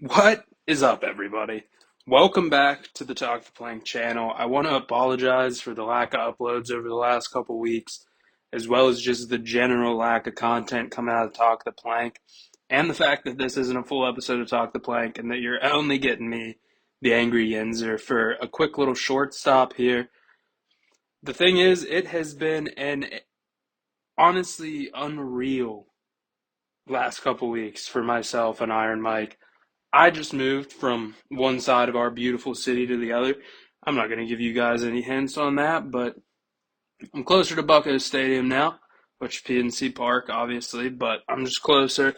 What is up, everybody? Welcome back to the Talk the Plank channel. I want to apologize for the lack of uploads over the last couple weeks, as well as just the general lack of content coming out of Talk the Plank, and the fact that this isn't a full episode of Talk the Plank and that you're only getting me, the Angry Yenzer, for a quick little short stop here. The thing is, it has been an honestly unreal last couple weeks for myself and Iron Mike. I just moved from one side of our beautiful city to the other. I'm not going to give you guys any hints on that, but I'm closer to Bucco Stadium now, which is PNC Park, obviously, but I'm just closer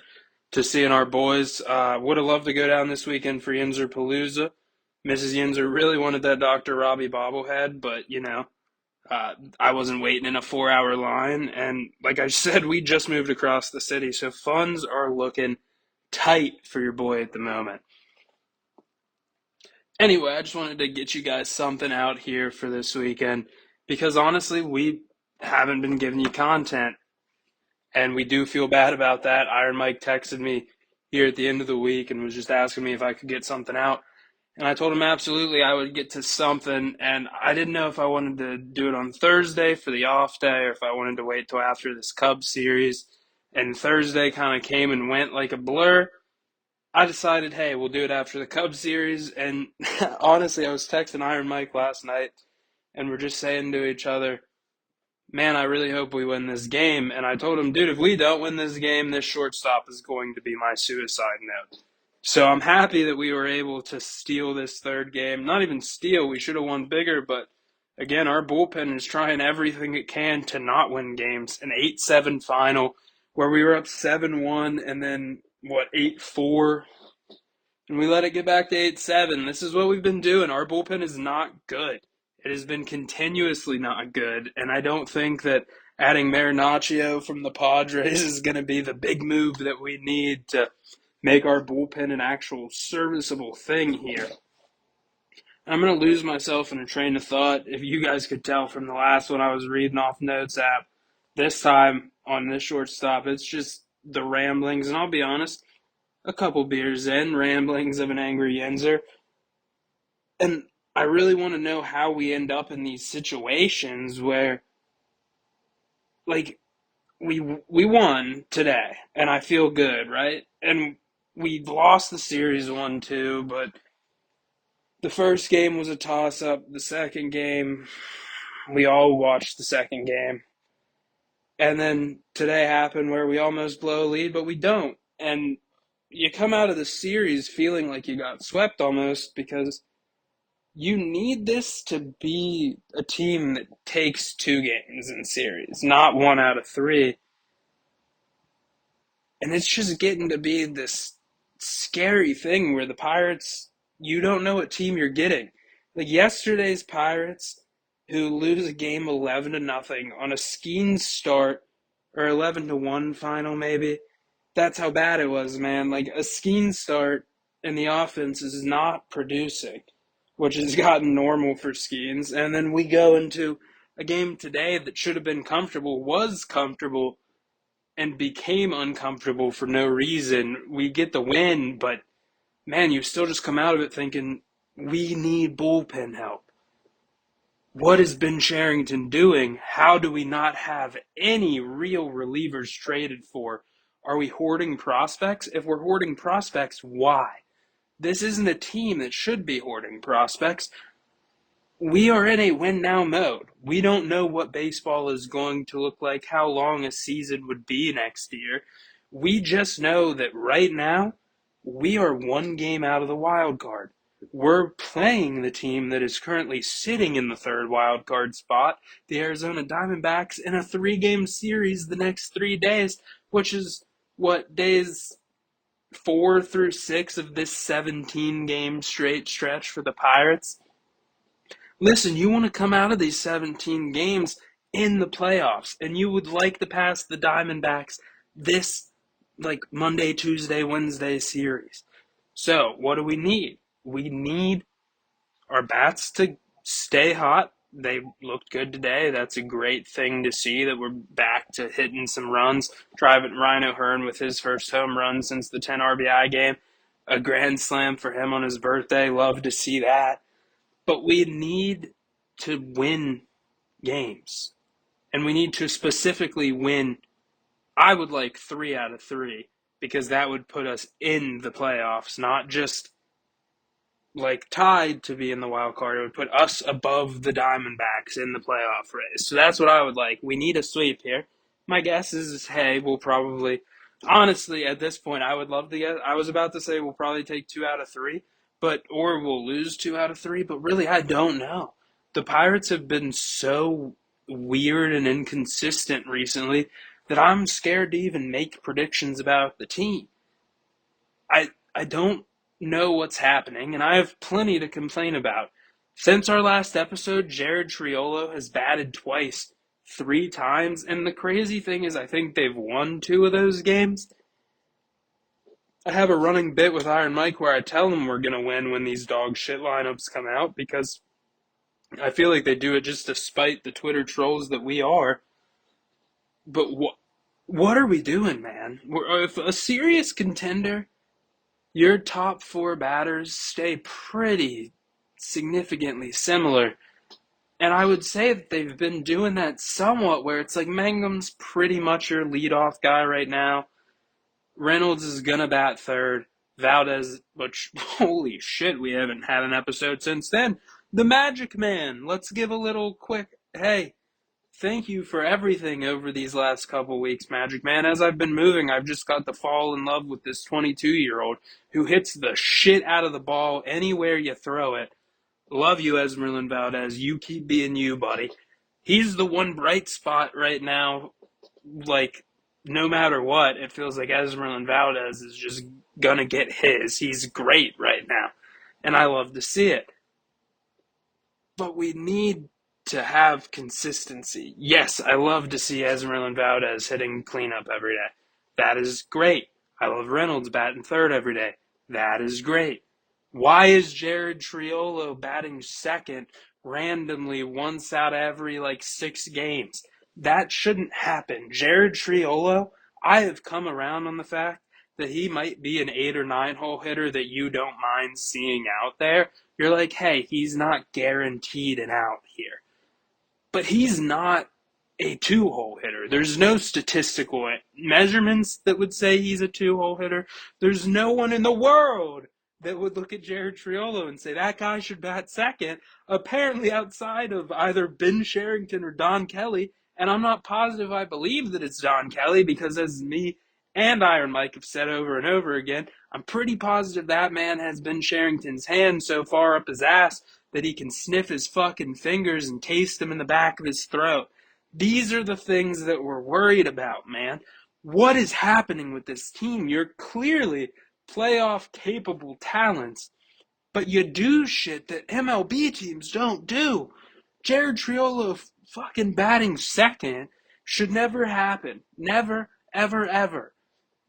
to seeing our boys. Would have loved to go down this weekend for Yinzer Palooza. Mrs. Yinzer really wanted that Dr. Robbie bobblehead, but, I wasn't waiting in a 4-hour line. And like I said, we just moved across the city, so funds are looking tight for your boy at the moment. Anyway, I just wanted to get you guys something out here for this weekend because honestly, we haven't been giving you content and we do feel bad about that. Iron Mike texted me here at the end of the week and was just asking me if I could get something out. And I told him absolutely I would get to something. And I didn't know if I wanted to do it on Thursday for the off day or if I wanted to wait till after this Cubs series. And Thursday kind of came and went like a blur. I decided, hey, we'll do it after the Cubs series. And honestly, I was texting Iron Mike last night, and we're just saying to each other, man, I really hope we win this game. And I told him, dude, if we don't win this game, this shortstop is going to be my suicide note. So I'm happy that we were able to steal this third game. Not even steal, we should have won bigger, but again, our bullpen is trying everything it can to not win games. An 8-7 final where we were up 7-1 and then, 8-4? And we let it get back to 8-7. This is what we've been doing. Our bullpen is not good. It has been continuously not good. And I don't think that adding Marinaccio from the Padres is going to be the big move that we need to make our bullpen an actual serviceable thing here. I'm going to lose myself in a train of thought. If you guys could tell from the last one I was reading off Notes app, this time on this shortstop, it's just the ramblings. And I'll be honest, a couple beers in, ramblings of an angry Yenzer. And I really want to know how we end up in these situations where, like, we won today, and I feel good, right? And we lost the series 1-2, but the first game was a toss-up. The second game, we all watched the second game. And then today happened where we almost blow a lead, but we don't. And you come out of the series feeling like you got swept almost because you need this to be a team that takes 2 games in series, not 1 out of 3. And it's just getting to be this scary thing where the Pirates, you don't know what team you're getting. Like yesterday's Pirates, who lose a game 11-0 on a Skeens start, or 11-1 final maybe. That's how bad it was, man. Like a Skeens start and the offense is not producing, which has gotten normal for Skeens. And then we go into a game today that should have been comfortable, was comfortable, and became uncomfortable for no reason. We get the win, but man, you still just come out of it thinking, we need bullpen help. What has Ben Cherington doing? How do we not have any real relievers traded for? Are we hoarding prospects? If we're hoarding prospects, why? This isn't a team that should be hoarding prospects. We are in a win now mode. We don't know what baseball is going to look like, how long a season would be next year. We just know that right now, we are 1 game out of the wild card. We're playing the team that is currently sitting in the third wild card spot, the Arizona Diamondbacks, in a 3-game series the next 3 days, which is days 4 through 6 of this 17-game straight stretch for the Pirates. Listen, you want to come out of these 17 games in the playoffs, and you would like to pass the Diamondbacks this, Monday, Tuesday, Wednesday series. So, what do we need? We need our bats to stay hot. They looked good today. That's a great thing to see that we're back to hitting some runs. Driving Ryan O'Hearn with his first home run since the 10 RBI game. a grand slam for him on his birthday. Love to see that. But we need to win games. And we need to specifically win. I would like 3 out of 3 because that would put us in the playoffs, not just like tied to be in the wild card. It would put us above the Diamondbacks in the playoff race. So that's what I would like. We need a sweep here. My guess is, hey, we'll probably, honestly, at this point, I would love to get. I was about to say we'll probably take 2 out of 3, but or we'll lose 2 out of 3. But really, I don't know. The Pirates have been so weird and inconsistent recently that I'm scared to even make predictions about the team. I don't know what's happening, and I have plenty to complain about. Since our last episode, Jared Triolo has batted twice, 3 times, and the crazy thing is I think they've won 2 of those games. I have a running bit with Iron Mike where I tell him we're going to win when these dog shit lineups come out because I feel like they do it just to spite the Twitter trolls that we are. But what are we doing, man? If a serious contender, your top 4 batters stay pretty significantly similar. And I would say that they've been doing that somewhat where it's like Mangum's pretty much your leadoff guy right now. Reynolds is going to bat third. Valdez, which, holy shit, we haven't had an episode since then. The Magic Man. Let's give a little quick, hey, thank you for everything over these last couple weeks, Magic Man. As I've been moving, I've just got to fall in love with this 22-year-old who hits the shit out of the ball anywhere you throw it. Love you, Esmeralyn Valdez. You keep being you, buddy. He's the one bright spot right now. Like, no matter what, it feels like Esmeralyn Valdez is just gonna get his. He's great right now, and I love to see it. But we need to have consistency. Yes, I love to see Esmeralyn Valdez hitting cleanup every day. That is great. I love Reynolds batting third every day. That is great. Why is Jared Triolo batting second randomly once out of every like 6 games? That shouldn't happen. Jared Triolo, I have come around on the fact that he might be an 8 or 9 hole hitter that you don't mind seeing out there. You're like, hey, he's not guaranteed an out here. But he's not a 2 hole hitter. There's no statistical measurements that would say he's a 2 hole hitter. There's no one in the world that would look at Jared Triolo and say that guy should bat second, apparently outside of either Ben Cherington or Don Kelly. And I'm not positive I believe that it's Don Kelly because, as me and Iron Mike have said over and over again, I'm pretty positive that man has Ben Cherington's hand so far up his ass that he can sniff his fucking fingers and taste them in the back of his throat. These are the things that we're worried about, man. What is happening with this team? You're clearly playoff capable talents, but you do shit that MLB teams don't do. Jared Triolo fucking batting second should never happen. Never, ever, ever.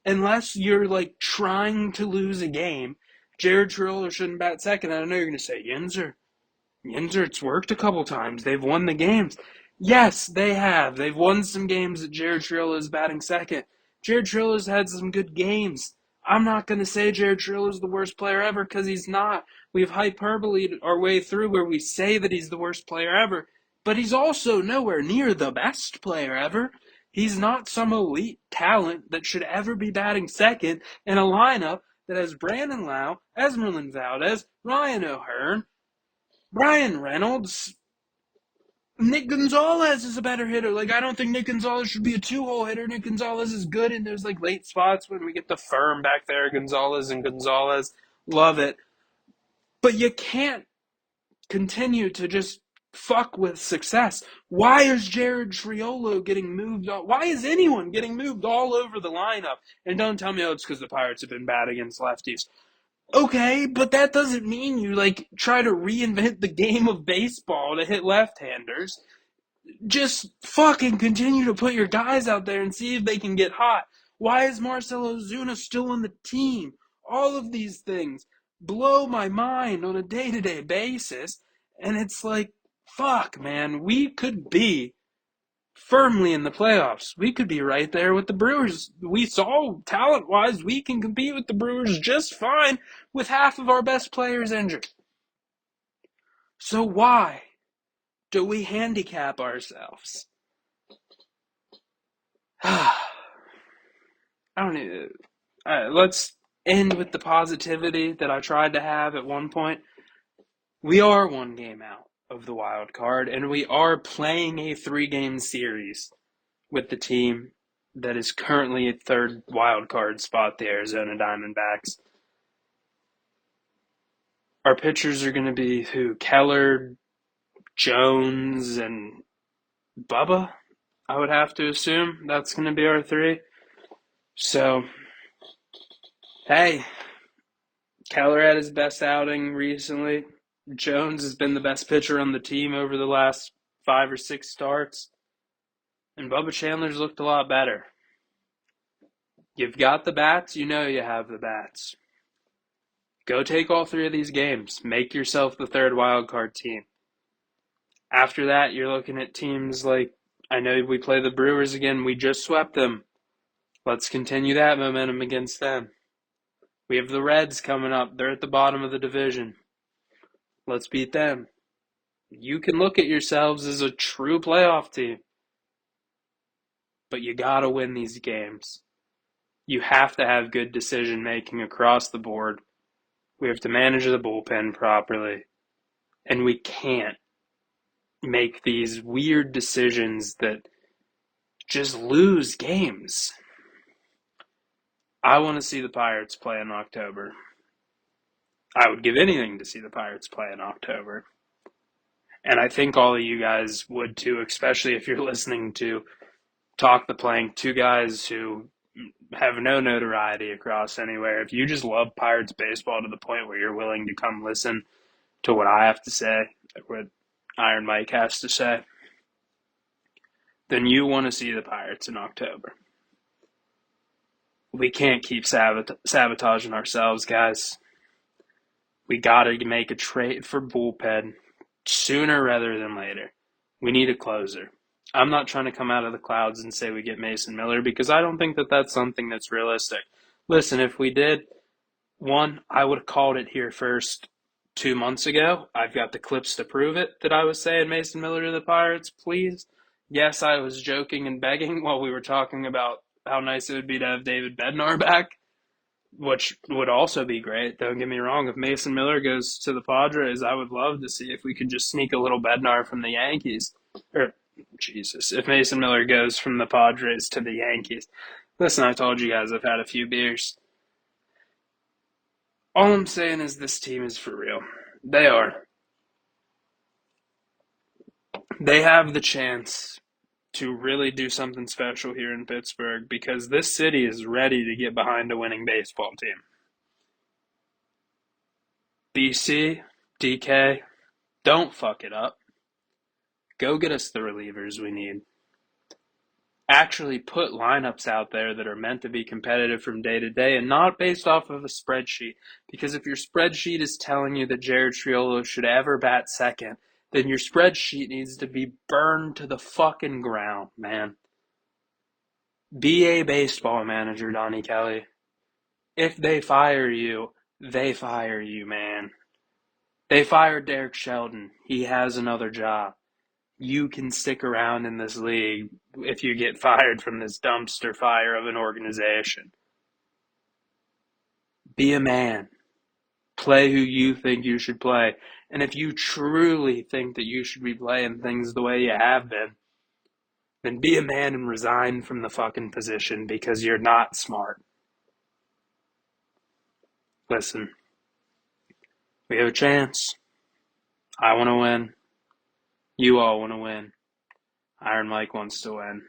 Unless you're like trying to lose a game, Jared Triolo shouldn't bat second. I know you're going to say, Yinzert's worked a couple times. They've won the games. Yes, they have. They've won some games that Jared Triolo is batting second. Jared Triolo's had some good games. I'm not going to say Jared Triolo's the worst player ever because he's not. We've hyperbole our way through where we say that he's the worst player ever, but he's also nowhere near the best player ever. He's not some elite talent that should ever be batting second in a lineup that has Brandon Lowe, Esmeralyn Valdez, Ryan O'Hearn, Bryan Reynolds. Nick Gonzalez is a better hitter. Like, I don't think Nick Gonzalez should be a 2 hole hitter. Nick Gonzalez is good, and there's like late spots when we get the firm back there, Gonzalez and Gonzalez. Love it. But you can't continue to just fuck with success. Why is Jared Triolo getting moved? Why is anyone getting moved all over the lineup? And don't tell me, oh, it's because the Pirates have been bad against lefties. Okay, but that doesn't mean you like try to reinvent the game of baseball to hit left-handers. Just fucking continue to put your guys out there and see if they can get hot. Why is Marcell Ozuna still on the team? All of these things blow my mind on a day-to-day basis, and it's like, fuck, man, we could be firmly in the playoffs. We could be right there with the Brewers. We saw talent-wise, we can compete with the Brewers just fine with half of our best players injured. So why do we handicap ourselves? I don't know. Let's end with the positivity that I tried to have at one point. We are one game out of the wild card, and we are playing a 3-game series with the team that is currently at third wild card spot, the Arizona Diamondbacks. Our pitchers are going to be who? Keller, Jones, and Bubba, I would have to assume. That's going to be our 3. So, hey, Keller had his best outing recently. Jones has been the best pitcher on the team over the last 5 or 6 starts. And Bubba Chandler's looked a lot better. You've got the bats, you know you have the bats. Go take all 3 of these games. Make yourself the third wild card team. After that, you're looking at teams like, I know we play the Brewers again. We just swept them. Let's continue that momentum against them. We have the Reds coming up. They're at the bottom of the division. Let's beat them. You can look at yourselves as a true playoff team. But you got to win these games. You have to have good decision making across the board. We have to manage the bullpen properly. And we can't make these weird decisions that just lose games. I want to see the Pirates play in October. I would give anything to see the Pirates play in October. And I think all of you guys would too, especially if you're listening to Talk the Plank, 2 guys who have no notoriety across anywhere. If you just love Pirates baseball to the point where you're willing to come listen to what I have to say, what Iron Mike has to say, then you want to see the Pirates in October. We can't keep sabotaging ourselves, guys. We got to make a trade for bullpen sooner rather than later. We need a closer. I'm not trying to come out of the clouds and say we get Mason Miller because I don't think that that's something that's realistic. Listen, if we did, one, I would have called it here first 2 months ago. I've got the clips to prove it that I was saying Mason Miller to the Pirates, please. Yes, I was joking and begging while we were talking about how nice it would be to have David Bednar back, which would also be great. Don't get me wrong. If Mason Miller goes to the Padres, I would love to see if we could just sneak a little Bednar from the Yankees. If Mason Miller goes from the Padres to the Yankees. Listen, I told you guys I've had a few beers. All I'm saying is this team is for real. They are. They have the chance to really do something special here in Pittsburgh because this city is ready to get behind a winning baseball team. BC, DK, don't fuck it up. Go get us the relievers we need. Actually put lineups out there that are meant to be competitive from day to day and not based off of a spreadsheet. Because if your spreadsheet is telling you that Jared Triolo should ever bat second, then your spreadsheet needs to be burned to the fucking ground, man. Be a baseball manager, Donnie Kelly. If they fire you, man. They fired Derek Shelton. He has another job. You can stick around in this league if you get fired from this dumpster fire of an organization. Be a man. Play who you think you should play. And if you truly think that you should be playing things the way you have been, then be a man and resign from the fucking position because you're not smart. Listen, we have a chance. I want to win. You all want to win. Iron Mike wants to win.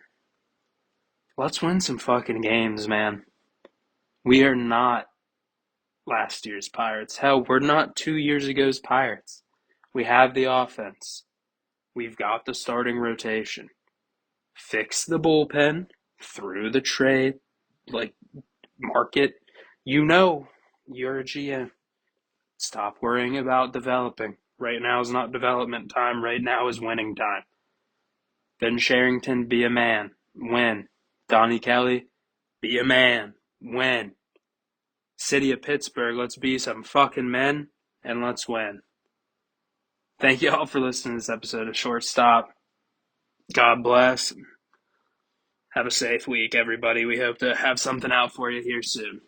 Let's win some fucking games, man. We are not last year's Pirates. Hell, we're not 2 years ago's Pirates. We have the offense. We've got the starting rotation. Fix the bullpen through the trade, market. You know you're a GM. Stop worrying about developing. Right now is not development time. Right now is winning time. Ben Sherrington, be a man. Win. Donnie Kelly, be a man. Win. City of Pittsburgh, let's be some fucking men and let's win. Thank you all for listening to this episode of Shortstop. God bless. Have a safe week, everybody. We hope to have something out for you here soon.